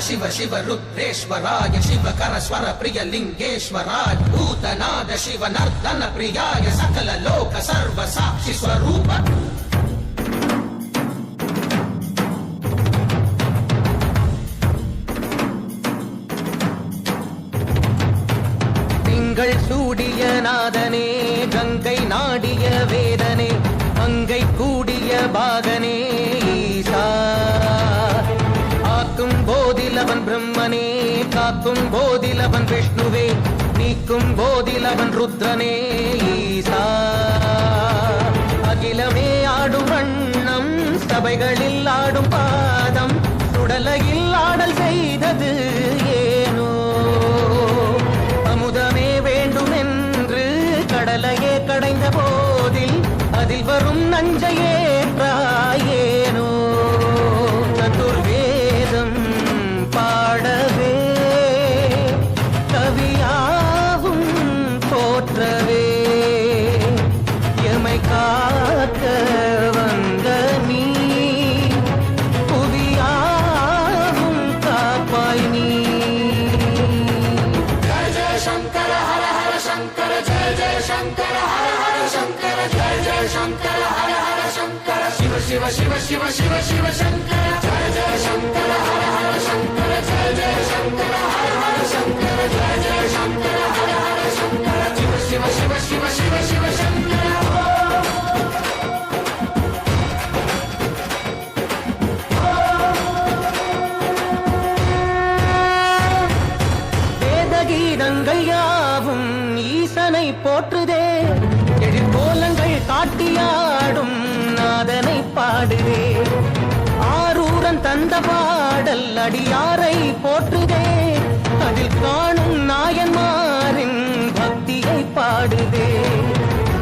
शिव शिव रुद्रेश्वराय शिवकर स्वर प्रिय लिंगेश्वराय भूतनाद शिव नर्तन प्रियाय सकल लोक सर्व साक्षि स्वरूप திங்கள் சூடிய நாதனே கங்கை நாடிய வேதனே அங்கை கூடிய பாகனே ஈசா ஆக்கும் போதிலவன் பிரம்மனே காக்கும் போதிலவன் விஷ்ணுவே நீக்கும் போதிலவன் ருத்ரனே ஈசா அகிலமே ஆடும் வண்ணம் சபைகளில் ஆடும் பாதம் சுடலையில் ஆடல் செய்தது ஏனோ அமுதமே வேண்டும் என்று கடலையே கடைந்த போதில் அதில் வரும் நஞ்சையே ஏனோ சதுர்வேதம் பாடவே கவியாவும் போற்றவே எமை காக்க வந்த நீ புவியாவும் காப்பாய் நீ जय जय शंकर हर हर शंकर जय जय शंकर हर हर शंकर जय जय शंकर हर हर शंकर शिव शिव शिव शिव शिव शिव शंकर जय जय शंकर हर हर शंकर जय जय शंकर हर हर शंकर जय जय शंकर हर हर शंकर शिव शिव शिव शिव शिव शिव शंकर வேதகீதங்கள் யாவும் ஈசனை போற்றுதே எழிற்கோலங்கள் காட்டியாடும் நாதனை பாடுதே ஆரூரன் தந்த பாடல் அடியாரை போற்றுதே அதில் காணும் நாயன்மாரின் பக்தியை பாடுதே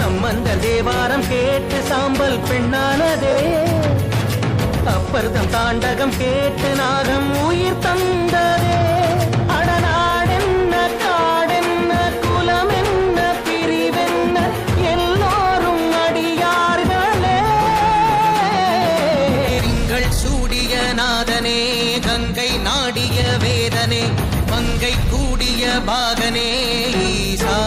சம்பந்த தேவாரம் கேட்டு சாம்பல் பெண்ணானதே அப்பர்தம் தாண்டகம் கேட்டு நாகம் உயிர் தந்ததே அடநாடென்ன காடென்ன குலம் என்ன பிரிவென்ன எல்லோரும் அடியார்களே திங்கள் சூடிய நாதனே கங்கை நாடிய வேதனே மங்கை கூடிய பாகனே ஈசா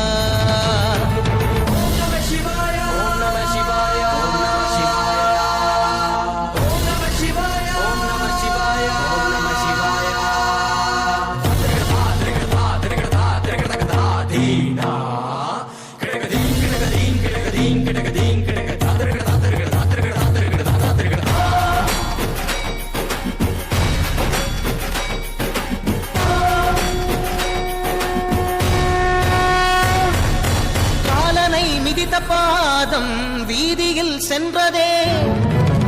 பாதம் வீதியில் சென்றதே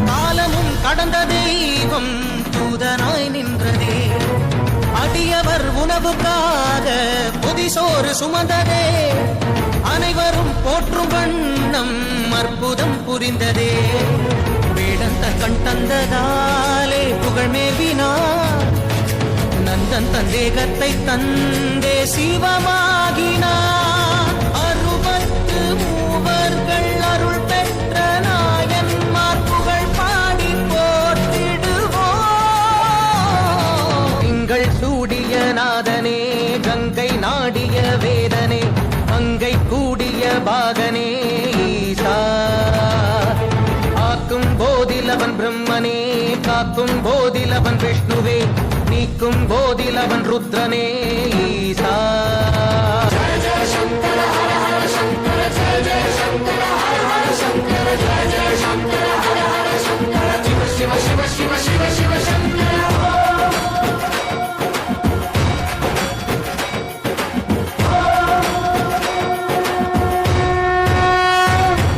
காலமும் கடந்த தெய்வம் தூதனாய் நின்றதே அடியவர் உணவுக்காக புதிசோறு சுமந்ததே அனைவரும் போற்றும் வண்ணம் அற்புதம் புரிந்ததே வேடந்த கண் தந்ததாலே புகழ் மேவினார் நந்தன் தந்தேகத்தை தந்தே சிவமாகினார் மூவர்கள் அருள் பெற்ற நாயன்மார் புகழ் பாடி போற்றிடுவோம் திங்கள் சூடிய நாதனே கங்கை நாடிய வேதனே அங்கை கூடிய பாகனே ஈசா ஆக்கும் போதிலவன் பிரம்மனே காக்கும் போதிலவன் விஷ்ணுவே நீக்கும் போதிலவன் ருத்ரனே ஈசா जय जय